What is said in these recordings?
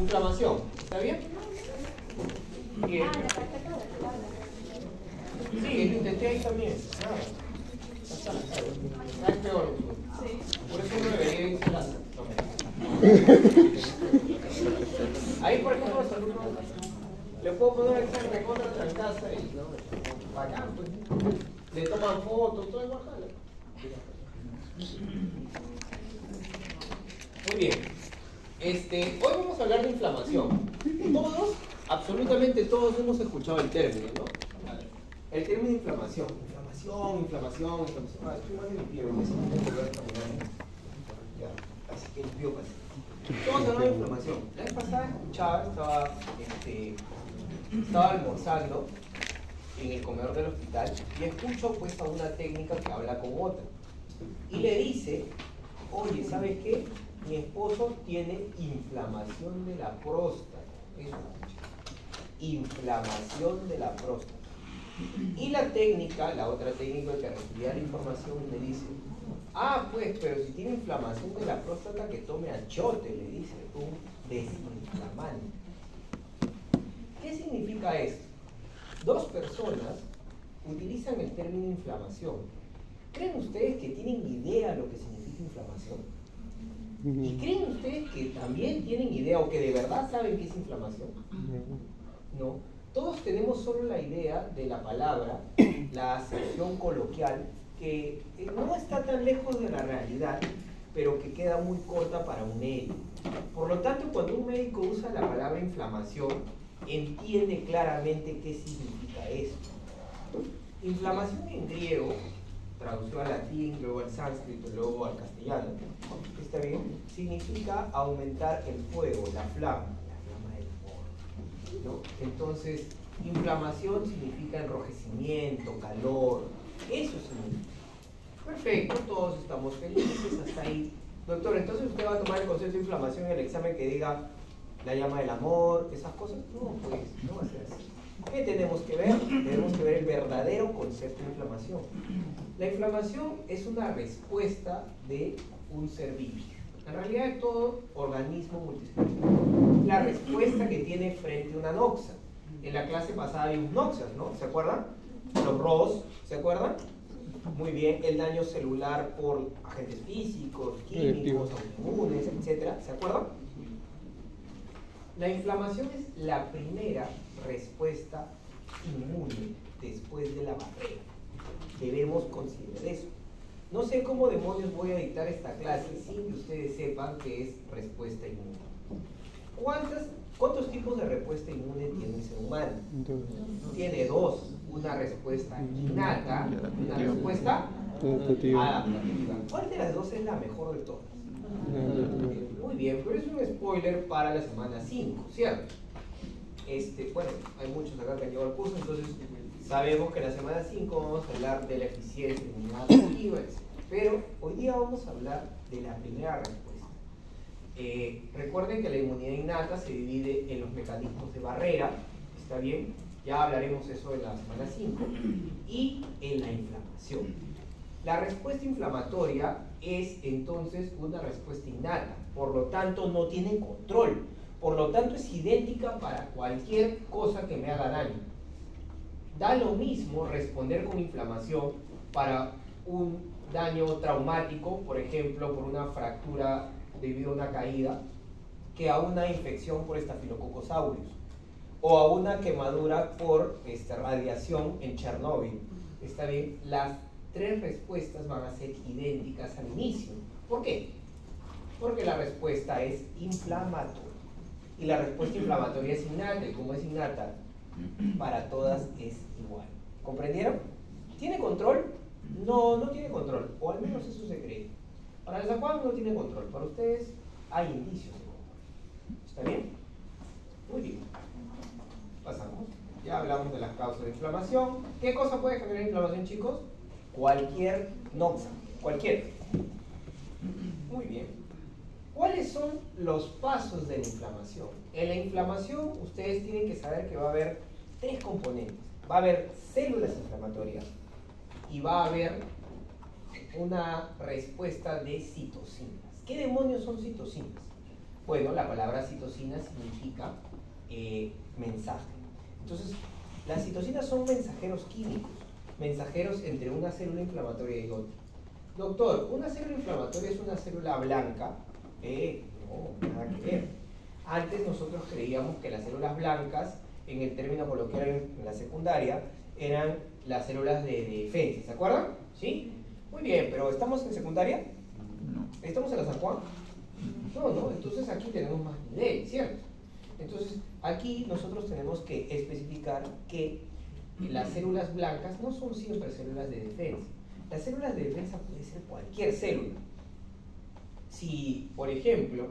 Inflamación, ¿está bien? Bien. Sí, lo intenté ahí también. Nada. Es peor. Por eso no debería ir a clase. Ahí, por ejemplo, los alumnos le puedo poner el examen de contra en casa y bacán, pues. Le toman fotos, todo igual. Muy bien. Hoy vamos a hablar de inflamación. Todos, absolutamente todos hemos escuchado el término, ¿no? El término de inflamación. Inflamación. Ah, estoy mal de mi pie, porque se me ocurrió esta mañana. Ya, así que el pío casi. Todos hablamos de inflamación. La vez pasada escuchaba, estaba almorzando en el comedor del hospital y escucho pues a una técnica que habla con otra. Y le dice, oye, ¿sabes qué? Mi esposo tiene inflamación de la próstata. Eso, inflamación de la próstata. Y la técnica, la otra técnica que recibía la información, me dice, ah, pues, pero si tiene inflamación de la próstata, que tome achiote, le dice, un desinflamante. ¿Qué significa esto? Dos personas utilizan el término inflamación. ¿Creen ustedes que tienen idea de lo que significa inflamación? ¿Y creen ustedes que también tienen idea o que de verdad saben qué es inflamación? No. Todos tenemos solo la idea de la palabra, la acepción coloquial, que no está tan lejos de la realidad, pero que queda muy corta para un médico. Por lo tanto, cuando un médico usa la palabra inflamación, entiende claramente qué significa esto. Inflamación en griego, traducido al latín, luego al sánscrito, luego al castellano, ¿está bien? Significa aumentar el fuego, la flama del amor, ¿no? Entonces, inflamación significa enrojecimiento, calor, eso significa. Perfecto, todos estamos felices hasta ahí. Doctor, entonces usted va a tomar el concepto de inflamación en el examen que diga la llama del amor, esas cosas. No, pues, no va a ser así. ¿Qué tenemos que ver? Tenemos que ver el verdadero concepto de inflamación. La inflamación es una respuesta de un ser vivo. En realidad de todo organismo multisistémico. La respuesta que tiene frente a una noxa. En la clase pasada vimos noxas, ¿no? ¿Se acuerdan? Los ROS, ¿se acuerdan? Muy bien, el daño celular por agentes físicos, químicos, autoinmunes, etc. ¿Se acuerdan? La inflamación es la primera respuesta inmune después de la barrera. Debemos considerar eso. No sé cómo demonios voy a dictar esta clase sin que ustedes sepan qué es respuesta inmune. ¿Cuántos tipos de respuesta inmune tiene el ser humano? Tiene dos. Una respuesta innata y una respuesta adaptativa. ¿Cuál de las dos es la mejor de todas? Muy bien, pero es un spoiler para la semana 5, ¿cierto? Bueno, hay muchos acá que han llegado al curso, entonces sabemos que en la semana 5 vamos a hablar de la eficiencia inmunitaria, etc. Pero hoy día vamos a hablar de la primera respuesta. Recuerden que la inmunidad innata se divide en los mecanismos de barrera, ¿está bien? Ya hablaremos eso en la semana 5, y en la inflamación. La respuesta inflamatoria es entonces una respuesta innata, por lo tanto no tiene control, por lo tanto es idéntica para cualquier cosa que me haga daño. Da lo mismo responder con inflamación para un daño traumático, por ejemplo, por una fractura debido a una caída, que a una infección por Staphylococcus aureus, o a una quemadura por radiación en Chernóbil. ¿Está bien? Las tres respuestas van a ser idénticas al inicio. ¿Por qué? Porque la respuesta es inflamatoria. Y la respuesta inflamatoria es innata, y como es innata, para todas es igual. ¿Comprendieron? ¿Tiene control? No, no tiene control, o al menos eso se cree. Para el San Juan no tiene control, para ustedes hay indicios de control. ¿Está bien? Muy bien. Pasamos. Ya hablamos de las causas de inflamación. ¿Qué cosa puede generar inflamación, chicos? Cualquier noxa, cualquier. Muy bien. ¿Cuáles son los pasos de la inflamación? En la inflamación ustedes tienen que saber que va a haber tres componentes. Va a haber células inflamatorias y va a haber una respuesta de citocinas. ¿Qué demonios son citocinas? Bueno, la palabra citocina significa mensaje. Entonces, las citocinas son mensajeros químicos, mensajeros entre una célula inflamatoria y otra. Doctor, ¿una célula inflamatoria es una célula blanca? No, nada que ver. Antes nosotros creíamos que las células blancas, en el término coloquial en la secundaria, eran las células de defensa, ¿se acuerdan? ¿Sí? Muy bien, pero ¿estamos en secundaria? ¿Estamos en la San Juan? No, entonces aquí tenemos más nivel, ¿cierto? Entonces aquí nosotros tenemos que especificar que las células blancas no son siempre células de defensa. Las células de defensa puede ser cualquier célula. Si, por ejemplo,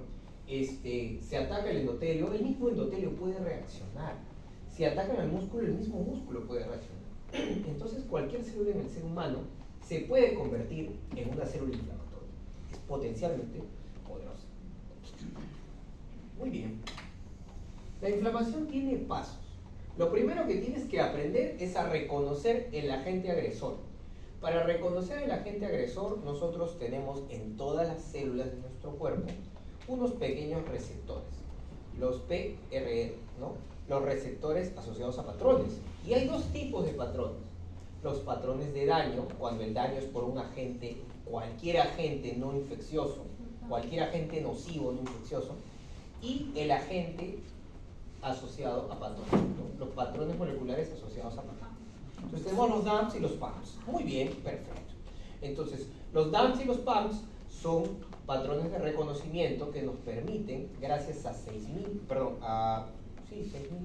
se ataca el endotelio, el mismo endotelio puede reaccionar. Si atacan al músculo, el mismo músculo puede reaccionar. Entonces cualquier célula en el ser humano se puede convertir en una célula inflamatoria. Es potencialmente poderosa. Muy bien. La inflamación tiene pasos. Lo primero que tienes que aprender es a reconocer el agente agresor. Para reconocer el agente agresor, nosotros tenemos en todas las células de nuestro cuerpo unos pequeños receptores, los PRR, ¿no? Los receptores asociados a patrones. Y hay dos tipos de patrones. Los patrones de daño, cuando el daño es por un agente, cualquier agente no infeccioso, cualquier agente nocivo no infeccioso, y el agente asociado a patógenos, ¿no? Los patrones moleculares asociados a patógenos. Entonces tenemos los DAMPs y los PAMPs. Muy bien, perfecto. Entonces, los DAMPs y los PAMPs son patrones de reconocimiento que nos permiten, gracias a 6.000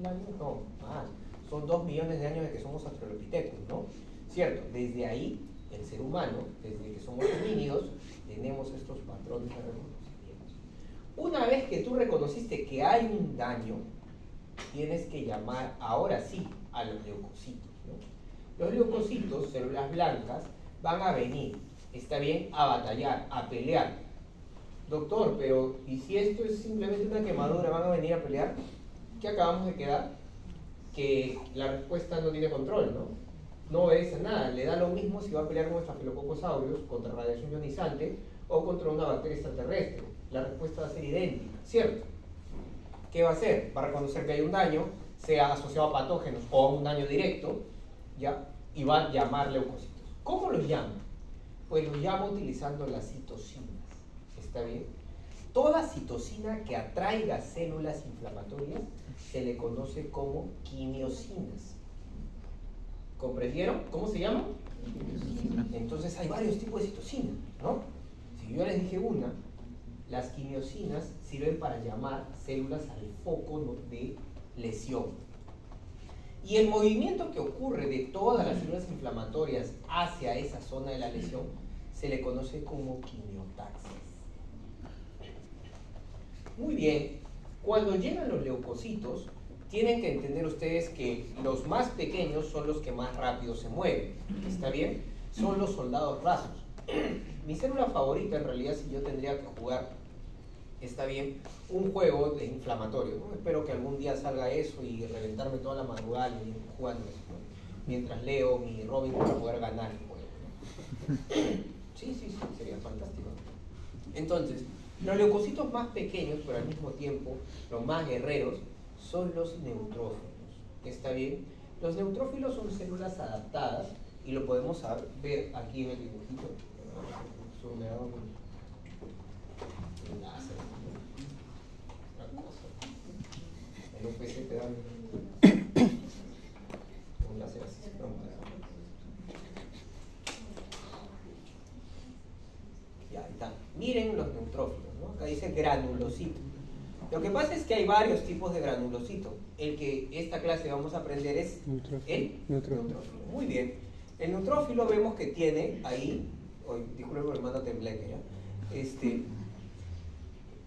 años, no, más, son 2 millones de años de que somos australopithecus, ¿no? ¿Cierto? Desde ahí, el ser humano, desde que somos homínidos, tenemos estos patrones de reconocimiento. Una vez que tú reconociste que hay un daño, tienes que llamar, ahora sí, a los leucocitos, ¿no? Los leucocitos, células blancas, van a venir, está bien, a batallar, a pelear. Doctor, pero ¿y si esto es simplemente una quemadura, van a venir a pelear? ¿Qué acabamos de quedar? Que la respuesta no tiene control, ¿no? No obedece a nada, le da lo mismo si va a pelear con Staphylococcus aureus contra radiación ionizante o contra una bacteria extraterrestre. La respuesta va a ser idéntica, ¿cierto? ¿Qué va a hacer? Va a reconocer que hay un daño, sea asociado a patógenos o a un daño directo, ¿ya? Y va a llamar leucocitos. ¿Cómo los llama? Pues los llama utilizando las citocinas. ¿Está bien? Toda citocina que atraiga células inflamatorias se le conoce como quimiocinas. ¿Comprendieron? ¿Cómo se llama? Entonces hay varios tipos de citocinas, ¿no? Si yo les dije una, las quimiocinas sirven para llamar células al foco de lesión. Y el movimiento que ocurre de todas las células inflamatorias hacia esa zona de la lesión se le conoce como quimiotaxis. Muy bien, cuando llegan los leucocitos, tienen que entender ustedes que los más pequeños son los que más rápido se mueven. ¿Está bien? Son los soldados rasos. Mi célula favorita, en realidad, si yo tendría que jugar, está bien, un juego de inflamatorio, ¿no? Espero que algún día salga eso y reventarme toda la madrugada jugando, ¿no? Mientras leo mi Robin para poder ganar el juego, ¿no? Sí, sería fantástico. Entonces, los leucocitos más pequeños, pero al mismo tiempo los más guerreros, son los neutrófilos. ¿Está bien? Los neutrófilos son células adaptadas y lo podemos ver aquí en el dibujito. En un PC te dan un láser así. Ya, ahí está. Miren los neutrófilos, ¿no? Acá dice granulocito. Lo que pasa es que hay varios tipos de granulocito. El que esta clase vamos a aprender es el neutrófilo. Muy bien. El neutrófilo vemos que tiene ahí, disculpen por el mando tembleque, ¿ya?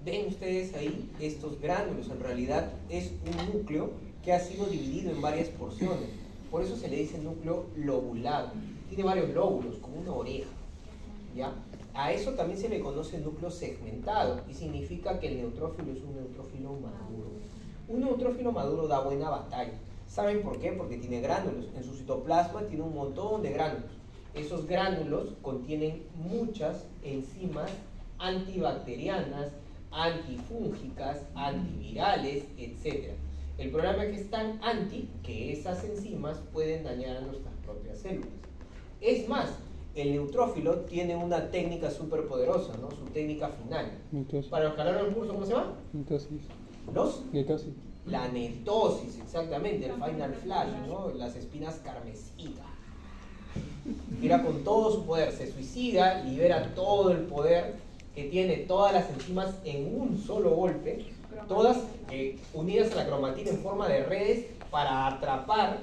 Ven ustedes ahí estos gránulos, en realidad es un núcleo que ha sido dividido en varias porciones. Por eso se le dice núcleo lobulado. Tiene varios lóbulos, como una oreja, ¿ya? A eso también se le conoce núcleo segmentado y significa que el neutrófilo es un neutrófilo maduro. Un neutrófilo maduro da buena batalla. ¿Saben por qué? Porque tiene gránulos. En su citoplasma tiene un montón de gránulos. Esos gránulos contienen muchas enzimas antibacterianas, antifúngicas, antivirales, etc. El problema es que es tan anti que esas enzimas pueden dañar a nuestras propias células. Es más, el neutrófilo tiene una técnica súper poderosa, ¿no? Su técnica final. Mitosis. Para los que hablaron el curso, ¿cómo se llama? Mitosis. Los Mitosis. La netosis, exactamente, el final flash, ¿no? Las espinas carmesinas. Tira con todo su poder, se suicida, libera todo el poder que tiene todas las enzimas en un solo golpe, todas unidas a la cromatina en forma de redes para atrapar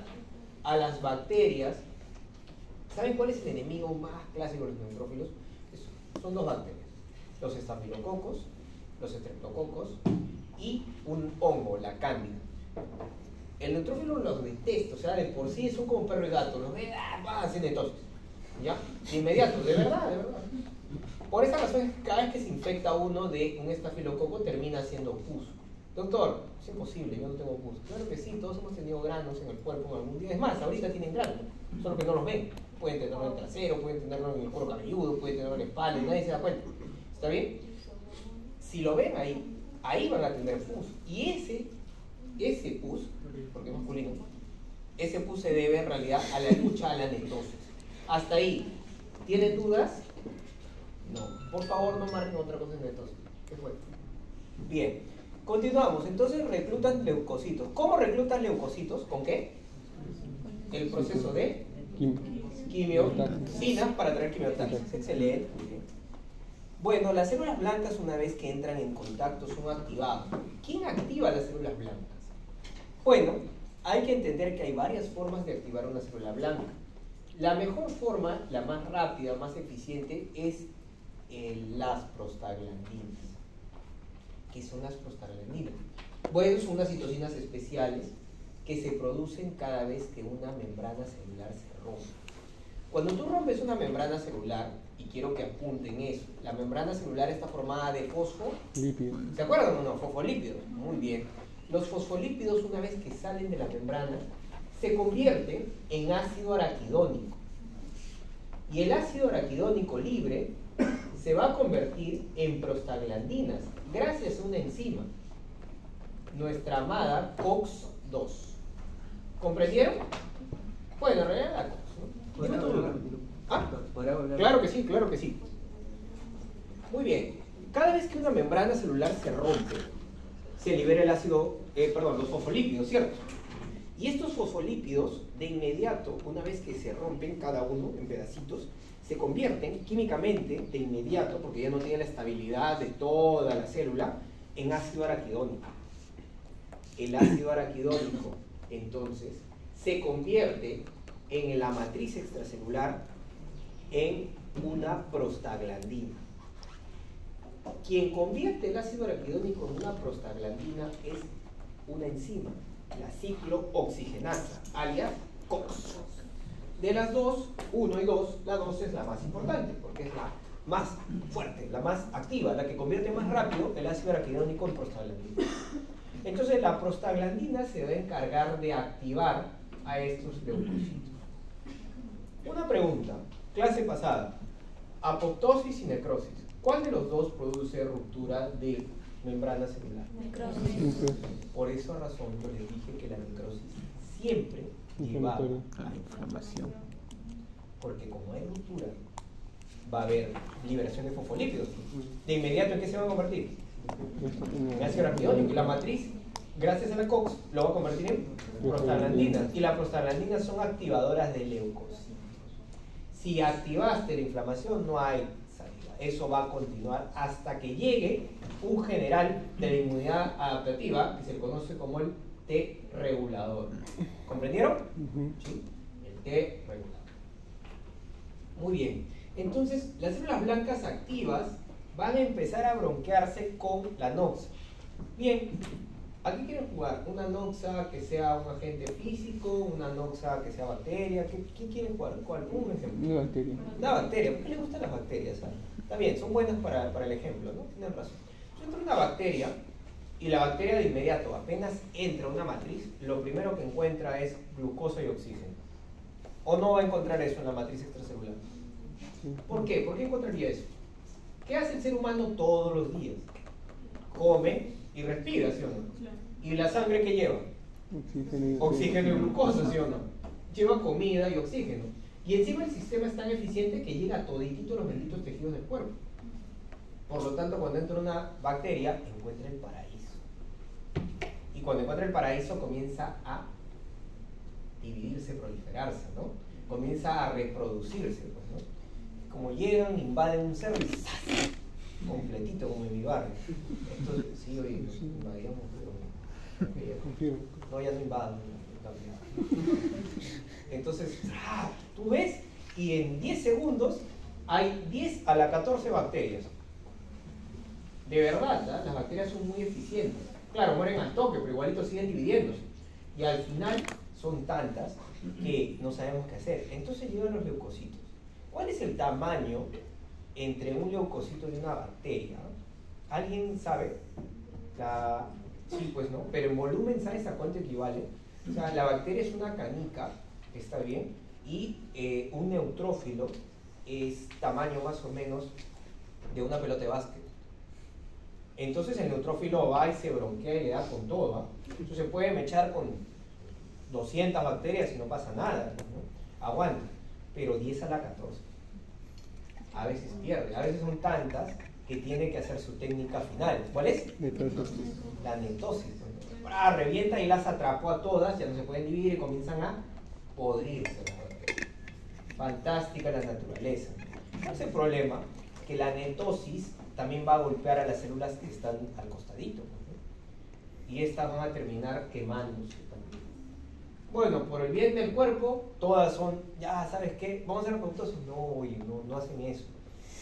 a las bacterias. ¿Saben cuál es el enemigo más clásico de los neutrófilos? Son dos bacterias, los estafilococos, los estreptococos y un hongo, la cándida. El neutrófilo los detesta, o sea, de por sí son como perro y gato, los ve, hacen netosis, ¿ya? De inmediato, de verdad, de verdad. Por esa razón, cada vez que se infecta uno de un estafilococo termina siendo pus. Doctor, es imposible, yo no tengo pus. Claro que sí, todos hemos tenido granos en el cuerpo en algún día. Es más, ahorita tienen granos, solo que no los ven. Pueden tenerlo en el trasero, pueden tenerlo en el cuero cabelludo, pueden tenerlo en la espalda y nadie se da cuenta. ¿Está bien? Si lo ven ahí van a tener pus. Y ese pus, porque es masculino, ese pus se debe en realidad a la lucha a la netosis. Hasta ahí. ¿Tienen dudas? No. Por favor, no marquen otra cosa en netosis. ¿Qué fue? Bien. Continuamos. Entonces reclutan leucocitos. ¿Cómo reclutan leucocitos? ¿Con qué? El proceso de quimiotaxina para traer quimiotaxis. Excelente. Bueno, las células blancas, una vez que entran en contacto, son activadas. ¿Quién activa las células blancas? Bueno, hay que entender que hay varias formas de activar una célula blanca. La mejor forma, la más rápida, más eficiente, es las prostaglandinas. ¿Qué son las prostaglandinas? Bueno, son unas citocinas especiales que se producen cada vez que una membrana celular se rompe. Cuando tú rompes una membrana celular, y quiero que apunten eso, la membrana celular está formada de fosfolípidos. ¿Se acuerdan o no? Fosfolípidos. Muy bien. Los fosfolípidos, una vez que salen de la membrana, se convierten en ácido araquidónico. Y el ácido araquidónico libre se va a convertir en prostaglandinas gracias a una enzima, nuestra amada COX-2. ¿Comprendieron? Bueno, en realidad la COX, ¿no? Dime tu duda. ¿Ah? Claro que sí, claro que sí. Muy bien. Cada vez que una membrana celular se rompe, se libera el ácido, los fosfolípidos, ¿cierto? Y estos fosfolípidos, de inmediato, una vez que se rompen cada uno en pedacitos, se convierten químicamente, de inmediato, porque ya no tienen la estabilidad de toda la célula, en ácido araquidónico. El ácido araquidónico, entonces, se convierte en la matriz extracelular en una prostaglandina. Quien convierte el ácido araquidónico en una prostaglandina es una enzima, la ciclooxigenasa, alias COX. De las dos, 1 y 2, la 2 es la más importante, porque es la más fuerte, la más activa, la que convierte más rápido el ácido araquidónico en prostaglandina. Entonces la prostaglandina se va a encargar de activar a estos leucocitos. Una pregunta, clase pasada, apoptosis y necrosis. ¿Cuál de los dos produce ruptura de membrana celular? Necrosis. Por esa razón yo les dije que la necrosis siempre lleva a inflamación. Porque como hay ruptura, va a haber liberación de fosfolípidos. De inmediato, ¿en qué se va a convertir? En ácido araquidónico. Y la matriz, gracias a la COX, lo va a convertir en prostaglandinas. Y las prostaglandinas son activadoras de leucocitos. Si activaste la inflamación, no hay salida. Eso va a continuar hasta que llegue un general de la inmunidad adaptativa, que se le conoce como el T regulador. ¿Comprendieron? Sí, el T regulador. Muy bien. Entonces, las células blancas activas van a empezar a bronquearse con la noxa. Bien, ¿a qué quieren jugar? ¿Una noxa que sea un agente físico? ¿Una noxa que sea bacteria? ¿Qué quieren jugar? ¿Cuál? Un ejemplo. Una bacteria. Una bacteria. ¿Por qué les gustan las bacterias? Está bien, son buenas para el ejemplo, ¿no? Tienen razón. Yo entro una bacteria y la bacteria de inmediato, apenas entra a una matriz, lo primero que encuentra es glucosa y oxígeno. ¿O no va a encontrar eso en la matriz extracelular? ¿Por qué? ¿Por qué encontraría eso? ¿Qué hace el ser humano todos los días? come y respira, ¿sí o no? Claro. ¿Y la sangre qué lleva? Oxígeno y glucosa, ¿sí o no? Lleva comida y oxígeno. Y encima el sistema es tan eficiente que llega a toditito los benditos tejidos del cuerpo. Por lo tanto, cuando entra una bacteria, encuentra el paraíso. Y cuando encuentra el paraíso, comienza a dividirse, proliferarse, ¿no? Comienza a reproducirse, pues, ¿no? Como llegan, invaden un cerro y ¡zas! Completito, como en mi barrio. Esto sí, hoy nos invadíamos, pero no, ya no invadan. Entonces, tú ves, y en 10 segundos hay 10 a la 14 bacterias. De verdad, ¿eh? Las bacterias son muy eficientes. Claro, mueren al toque, pero igualito siguen dividiéndose. Y al final son tantas que no sabemos qué hacer. Entonces llegan los leucocitos. ¿Cuál es el tamaño entre un leucocito y una bacteria? ¿Alguien sabe? Sí, pues no, pero en volumen, ¿sabes a cuánto equivale? O sea, la bacteria es una canica, está bien, y un neutrófilo es tamaño más o menos de una pelota de básquet. Entonces el neutrófilo va y se bronquea y le da con todo, ¿eh? Entonces se puede mechar con 200 bacterias y no pasa nada, ¿no? Aguanta, pero 10 a la 14. A veces pierde, a veces son tantas que tiene que hacer su técnica final. ¿Cuál es? La netosis. Revienta y las atrapó a todas, ya no se pueden dividir y comienzan a podrirse las bacterias. Fantástica la naturaleza. ¿Cuál es el problema? Que la netosis también va a golpear a las células que están al costadito, ¿no? Y estas van a terminar quemándose también. Bueno, por el bien del cuerpo, todas son, ya, ¿sabes qué? Vamos a ser apoptosis. No, oye, no hacen eso.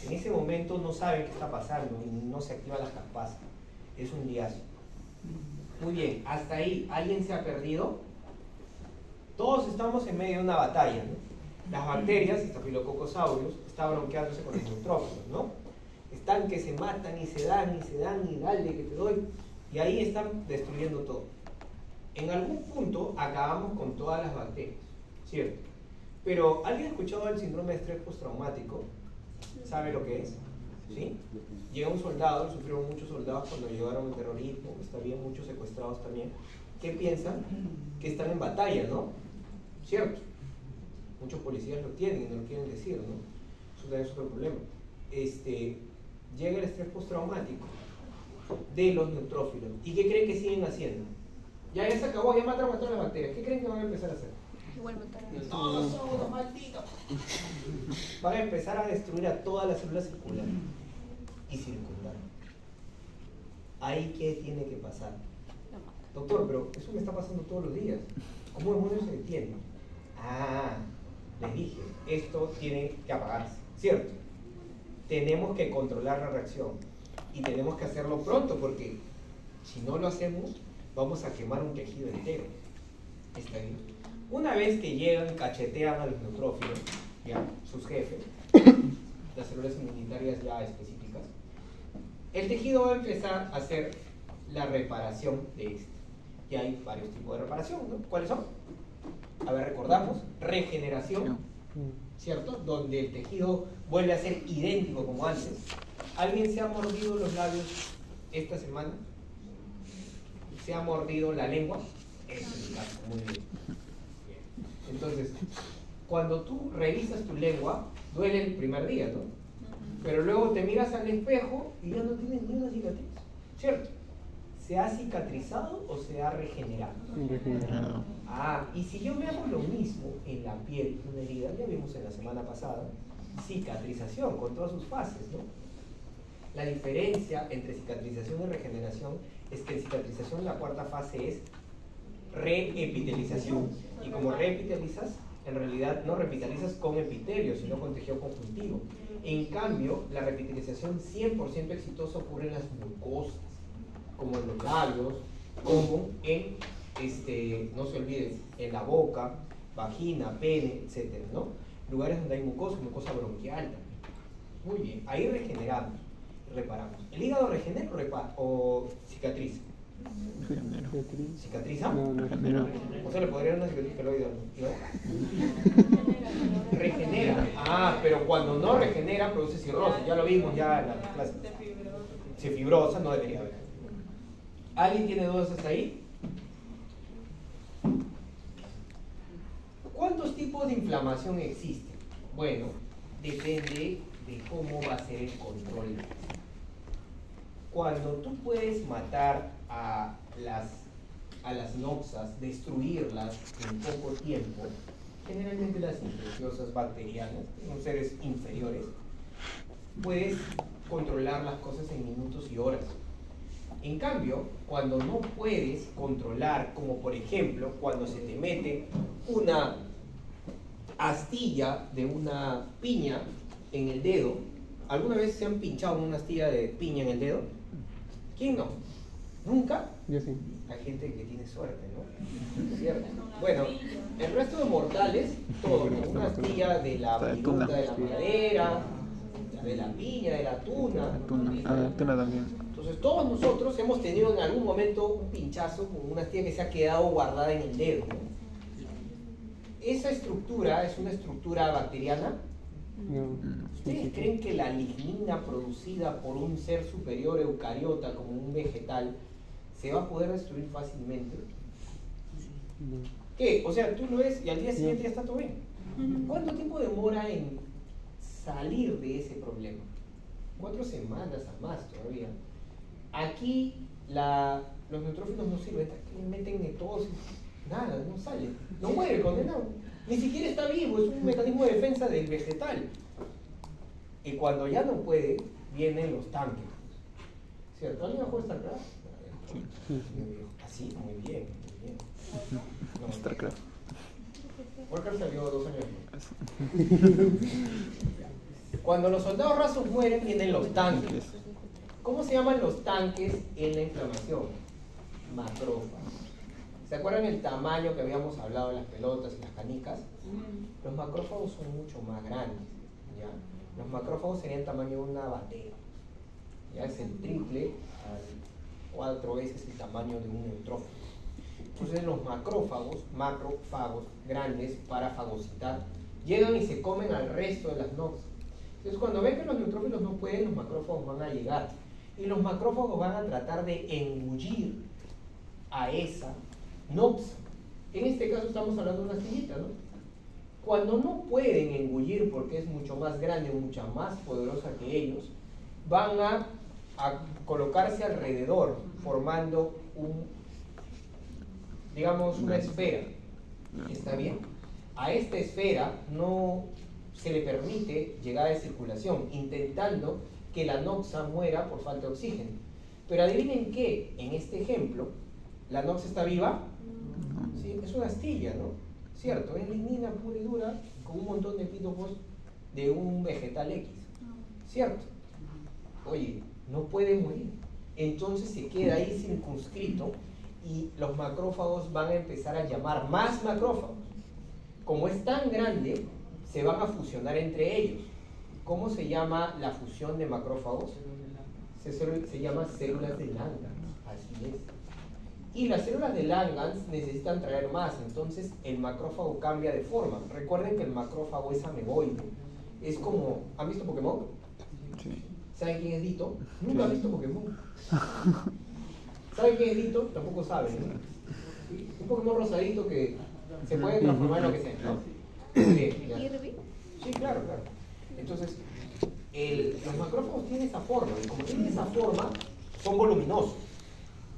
En ese momento no saben qué está pasando y no se activan las capas. Es un liazo. Muy bien, hasta ahí, ¿alguien se ha perdido? Todos estamos en medio de una batalla, ¿no? Las bacterias, Staphylococcus aureus, están bronqueándose con los neutrófilos, ¿no? Están que se matan y se dan y dale que te doy. Y ahí están destruyendo todo. En algún punto acabamos con todas las bacterias, ¿cierto? Pero, ¿alguien ha escuchado el síndrome de estrés postraumático? ¿Sabe lo que es? ¿Sí? Llega un soldado, sufrieron muchos soldados cuando llegaron el terrorismo, está bien, muchos secuestrados también. ¿Qué piensan? Que están en batalla, ¿no? ¿Cierto? Muchos policías lo tienen y no lo quieren decir, ¿no? Eso también es otro problema. Llega el estrés postraumático de los neutrófilos. ¿Y qué creen que siguen haciendo? Ya se acabó, ya mataron a todas las bacterias. ¿Qué creen que van a empezar a hacer? Igual mataron. Todos somos los malditos. Van a empezar a destruir a todas las células circulares y circundar. ¿Ahí qué tiene que pasar? Doctor, pero eso me está pasando todos los días. ¿Cómo demonios se detiene? Les dije, esto tiene que apagarse, ¿cierto? Tenemos que controlar la reacción y tenemos que hacerlo pronto porque si no lo hacemos vamos a quemar un tejido entero. ¿Está bien? Una vez que llegan, cachetean a los neutrófilos, ya, sus jefes, las células inmunitarias ya específicas, el tejido va a empezar a hacer la reparación de este. Y hay varios tipos de reparación, ¿no? ¿Cuáles son? A ver, recordamos, regeneración, ¿cierto? Donde el tejido vuelve a ser idéntico como antes. ¿Alguien se ha mordido los labios esta semana? ¿Se ha mordido la lengua? Eso es el caso, muy bien. Entonces, cuando tú revisas tu lengua, duele el primer día, ¿no? Pero luego te miras al espejo y ya no tienes ni una cicatriz, ¿cierto? ¿Se ha cicatrizado o se ha regenerado? Regenerado. Y si yo me hago lo mismo en la piel, una herida, ya vimos en la semana pasada, cicatrización con todas sus fases, ¿no? La diferencia entre cicatrización y regeneración es que en cicatrización la cuarta fase es reepitelización. Y como reepitelizas, en realidad no repitalizas con epitelio, sino con tejido conjuntivo. En cambio, la repitelización 100% exitosa ocurre en las mucosas, como en los labios, como en, no se olviden, en la boca, vagina, pene, etc., ¿no? Lugares donde hay mucosa bronquial también. Muy bien, ahí regeneramos, reparamos. ¿El hígado regenera o cicatriza? ¿Cicatriza? No. O sea, le podría dar una cicatriz queloide, ¿no? Regenera. Pero cuando no regenera produce cirrosis. Ya lo vimos ya en la clase. Se fibrosa, no debería haber. ¿Alguien tiene dudas hasta ahí? ¿Cuántos tipos de inflamación existen? Bueno, depende de cómo va a ser el control. Cuando tú puedes matar a las noxas, destruirlas en poco tiempo, generalmente las infecciosas bacterianas, son seres inferiores, puedes controlar las cosas en minutos y horas. En cambio, cuando no puedes controlar, como por ejemplo, cuando se te mete una astilla de una piña en el dedo, ¿alguna vez se han pinchado una astilla de piña en el dedo? ¿Quién no? ¿Nunca? Yo sí. Hay gente que tiene suerte, ¿no? ¿Cierto? Bueno, el resto de mortales, todo, ¿no? Una astilla de la viruta de la madera, de la piña, de la tuna. Tuna también. Entonces todos nosotros hemos tenido en algún momento un pinchazo con una astilla que se ha quedado guardada en el dedo, ¿no? Esa estructura es una estructura bacteriana. ¿Ustedes creen que la lignina producida por un ser superior eucariota como un vegetal se va a poder destruir fácilmente? ¿Qué? O sea, tú lo ves y al día siguiente ya está todo bien. ¿Cuánto tiempo demora en salir de ese problema? 4 semanas a más todavía. Aquí los neutrófilos no sirven, le meten de todos y nada, no sale. No muere, condenado. Ni siquiera está vivo, es un mecanismo de defensa del vegetal. Y cuando ya no puede, vienen los tanques. ¿Cierto? ¿Alguien mejor está acá? Sí. Así, muy bien, muy bien. No, StarCraft. Walker salió 2 años después. Cuando los soldados rasos mueren, vienen los tanques. ¿Cómo se llaman los tanques en la inflamación? Macrófagos. ¿Se acuerdan el tamaño que habíamos hablado de las pelotas y las canicas? Los macrófagos son mucho más grandes, ¿ya? Los macrófagos serían el tamaño de una batea. Ya es el triple a 4 veces el tamaño de un neutrófilo. Entonces los macrófagos grandes para fagocitar, llegan y se comen al resto de las noxas. Entonces cuando ven que los neutrófilos no pueden, los macrófagos van a llegar. Y los macrófagos van a tratar de engullir a esa noxa. En este caso estamos hablando de una astillita, ¿no? Cuando no pueden engullir porque es mucho más grande, mucha más poderosa que ellos, van a colocarse alrededor, formando digamos, una esfera. ¿Está bien? A esta esfera no se le permite llegada de circulación, intentando que la noxa muera por falta de oxígeno. Pero adivinen qué, en este ejemplo, ¿la noxa está viva? Sí, es una astilla, ¿no? ¿Cierto? Es lignina pura y dura con un montón de epítopos de un vegetal X. ¿Cierto? Oye, no puede morir. Entonces se queda ahí circunscrito y los macrófagos van a empezar a llamar más macrófagos. Como es tan grande, se van a fusionar entre ellos. ¿Cómo se llama la fusión de macrófagos? Se llama células de Langerhans. Así es. Y las células de Langerhans necesitan traer más, entonces el macrófago cambia de forma. Recuerden que el macrófago es ameboide. Es como, ¿han visto Pokémon? Sí. ¿Saben quién es Dito? Nunca han visto Pokémon. ¿Saben quién es Dito? Tampoco saben, ¿no? Un Pokémon rosadito que se puede transformar en lo que sea, ¿no? ¿Kirby? Sí, claro, claro. Entonces, los macrófagos tienen esa forma, y como tienen esa forma, son voluminosos.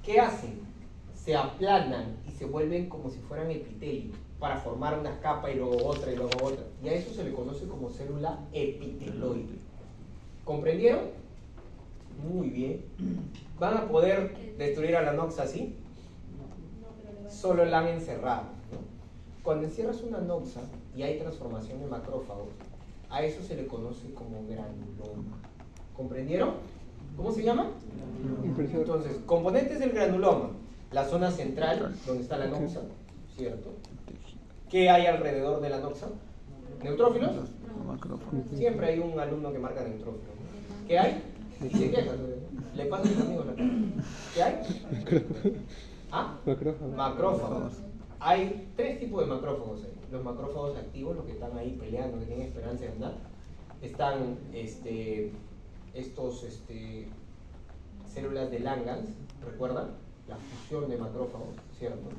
¿Qué hacen? Se aplanan y se vuelven como si fueran epitelio para formar una capa y luego otra y luego otra. Y a eso se le conoce como célula epiteloide. ¿Comprendieron? Muy bien. ¿Van a poder destruir a la noxa así? Solo la han encerrado, ¿no? Cuando encierras una noxa y hay transformación de macrófagos, a eso se le conoce como granuloma. ¿Comprendieron? ¿Cómo se llama? Entonces, componentes del granuloma. La zona central, donde está la noxa, ¿cierto? ¿Qué hay alrededor de la noxa? ¿Neutrófilos? Siempre hay un alumno que marca neutrófilos. ¿Qué hay? Y se queja. Le pasa a sus amigos la cara. ¿Qué hay? ¿Ah? Macrófagos. Hay 3 tipos de macrófagos ahí. Los macrófagos activos, los que están ahí peleando, que tienen esperanza de andar. Están células de Langerhans, ¿recuerdan? la fusión de macrófagos, ¿cierto?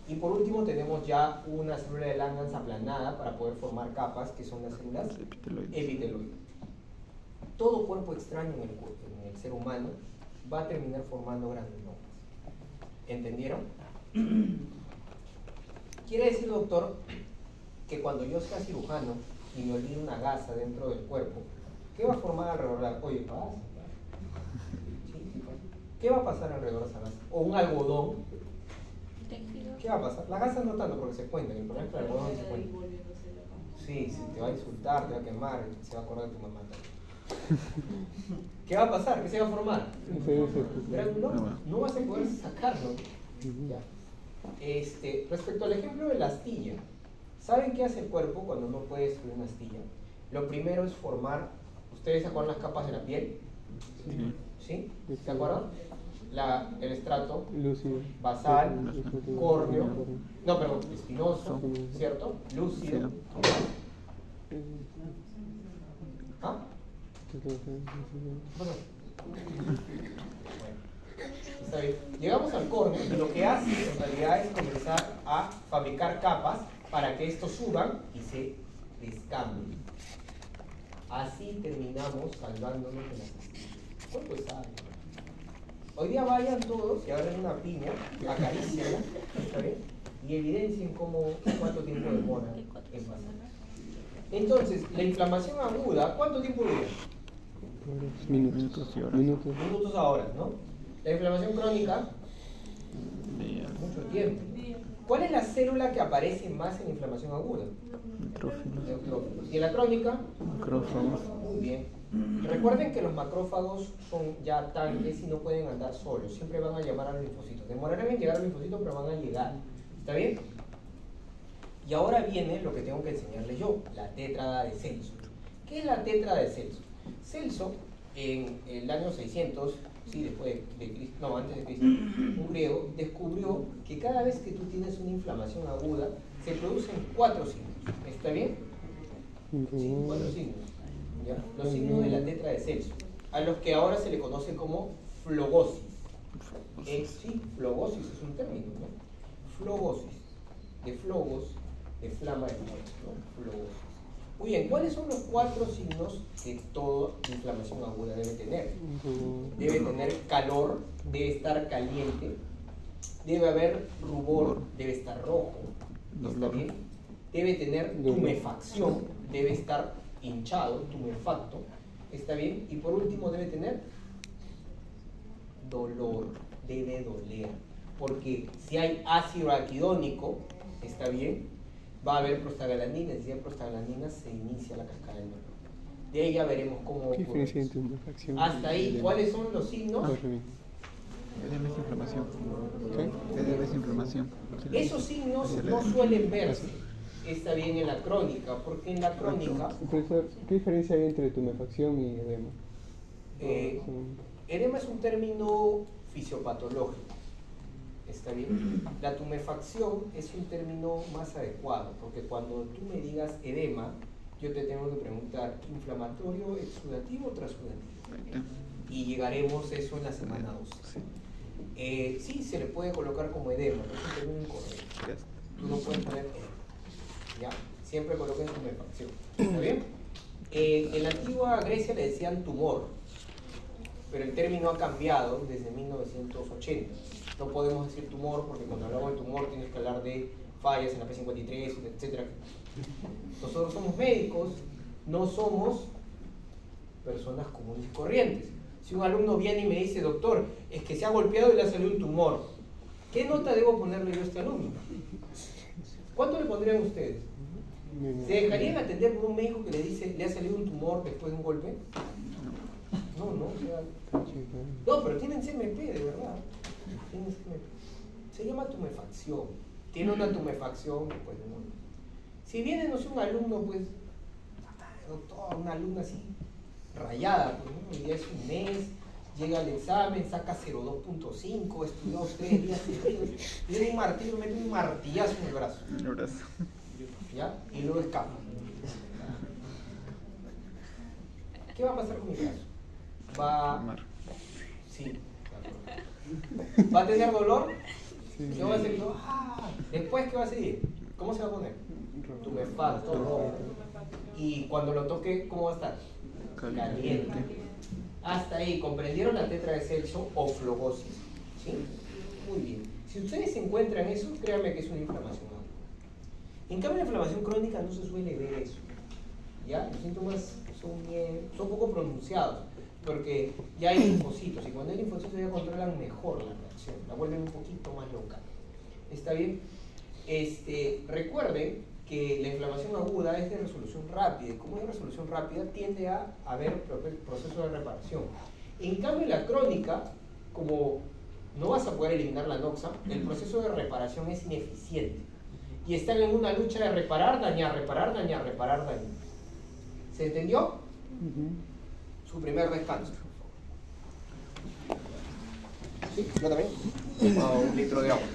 Y por último tenemos ya una célula de Langhans aplanada para poder formar capas, que son las células epiteloides. Todo cuerpo extraño en el ser humano va a terminar formando granulomas. ¿Entendieron? Quiere decir, doctor, que cuando yo sea cirujano y me olvide una gasa dentro del cuerpo, ¿qué va a formar alrededor de la... Oye, pasa. ¿Sí? ¿Qué va a pasar alrededor de esa gasa? O un algodón. ¿Qué va a pasar? La gasa no tanto porque se cuentan, el problema es que el algodón se cuenta. Sí, te va a insultar, te va a quemar, se va a acordar de tu mamá también. ¿Qué va a pasar? ¿Qué se va a formar? Granuloma. No vas a poder sacarlo. Ya. Respecto al ejemplo de la astilla, ¿saben qué hace el cuerpo cuando no puede destruir una astilla? Lo primero es formar, ¿ustedes se acuerdan las capas de la piel? ¿Sí? ¿Se acuerdan? El estrato lúcido, basal, córneo, no, perdón, espinoso, ¿cierto? Lúcido. ¿Ah? Bueno, está bien. Llegamos al córneo y lo que hace en realidad es comenzar a fabricar capas para que estos suban y se descambien. Así terminamos salvándonos de las astillas. ¿Cuánto saben? Hoy día vayan todos y agarren una piña, acaricienla, ¿está bien? Y evidencien cuánto tiempo demora en pasar. Entonces, la inflamación aguda, ¿cuánto tiempo dura? Minutos y horas. Minutos a horas, ¿no? La inflamación crónica, mucho tiempo. ¿Cuál es la célula que aparece más en inflamación aguda? Neutrófilos. ¿Y en la crónica? Macrófagos. Muy bien. Recuerden que los macrófagos son ya tanques y no pueden andar solos. Siempre van a llamar a los linfocitos. Demorarán en llegar al linfocito, pero van a llegar. ¿Está bien? Y ahora viene lo que tengo que enseñarles yo, la tétrada de Celso. ¿Qué es la tétrada de Celso? Celso, en el año 600, sí, después de Cristo, no, antes de Cristo, un griego descubrió que cada vez que tú tienes una inflamación aguda, se producen 4 signos. ¿Está bien? Sí, 4 signos. ¿Ya? Los signos de la tetra de Celso, a los que ahora se le conoce como flogosis. Sí, flogosis es un término, ¿no? Flogosis, de flogos, de flama de muerte, ¿no? Flogosis. Muy bien, ¿cuáles son los 4 signos que toda inflamación aguda debe tener? Debe tener calor, debe estar caliente, debe haber rubor, debe estar rojo, ¿está bien? Debe tener tumefacción, debe estar hinchado, tumefacto, ¿está bien? Y por último debe tener dolor, debe doler, porque si hay ácido araquidónico, ¿está bien? Va a haber prostaglandina, y si hay prostaglandina se inicia la cascada del dolor. De ahí ya veremos cómo ocurre. Hasta ahí, ¿cuáles son los signos? Edema es inflamación. ¿Qué? Edema es inflamación. Esos signos no suelen verse, está bien, en la crónica, porque en la crónica... Profesor, ¿qué diferencia hay entre tumefacción y edema? Edema es un término fisiopatológico, ¿está bien? La tumefacción es un término más adecuado, porque cuando tú me digas edema, yo te tengo que preguntar, ¿inflamatorio, exudativo o transudativo? Y llegaremos a eso en la semana 2. Sí, se le puede colocar como edema, pero es un término incorrecto. Tú no puedes poner edema, ¿ya? Siempre coloquen tumefacción, ¿está bien? En la antigua Grecia le decían tumor, pero el término ha cambiado desde 1980. No podemos decir tumor porque cuando hablamos de tumor tienes que hablar de fallas en la P53, etc. Nosotros somos médicos, no somos personas comunes y corrientes. Si un alumno viene y me dice, doctor, es que se ha golpeado y le ha salido un tumor, ¿qué nota debo ponerle yo a este alumno? ¿Cuánto le pondrían ustedes? ¿Se dejarían atender por un médico que le dice, le ha salido un tumor después de un golpe? No, o sea, no, pero tienen CMP, de verdad. Tienen CMP. Se llama tumefacción. Tiene una tumefacción después de un golpe. Si viene, no sé, un alumno, pues, doctor, una alumna así, rayada, pues, ¿no? Ya es un mes, llega al examen, saca 0,2.5, estudió 3 días seguidos, viene un martillo, mete un martillazo en el brazo. ¿Ya? Y luego escapa. ¿Qué va a pasar con mi brazo? Va... Sí, ¿Va a tener dolor? Sí. Yo voy a seguir, después, ¿qué va a seguir? ¿Cómo se va a poner? Tumefacto, rojo. Y cuando lo toque, ¿cómo va a estar? Caliente. Hasta ahí, ¿comprendieron la tetra de Celso o flogosis? ¿Sí? Muy bien. Si ustedes encuentran eso, créanme que es una inflamación aguda. En cambio, la inflamación crónica no se suele ver eso. ¿Ya? Los síntomas son poco pronunciados, porque ya hay linfocitos, y cuando hay linfocitos ya controlan mejor la reacción, la vuelven un poquito más local. ¿Está bien? Recuerden que la inflamación aguda es de resolución rápida, y como es de resolución rápida, tiende a haber proceso de reparación. En cambio, la crónica, como no vas a poder eliminar la noxa, el proceso de reparación es ineficiente. Y están en una lucha de reparar, dañar, reparar, dañar, reparar, dañar. ¿Se entendió? Su primer descanso. ¿Sí? ¿Yo también? Un litro de agua.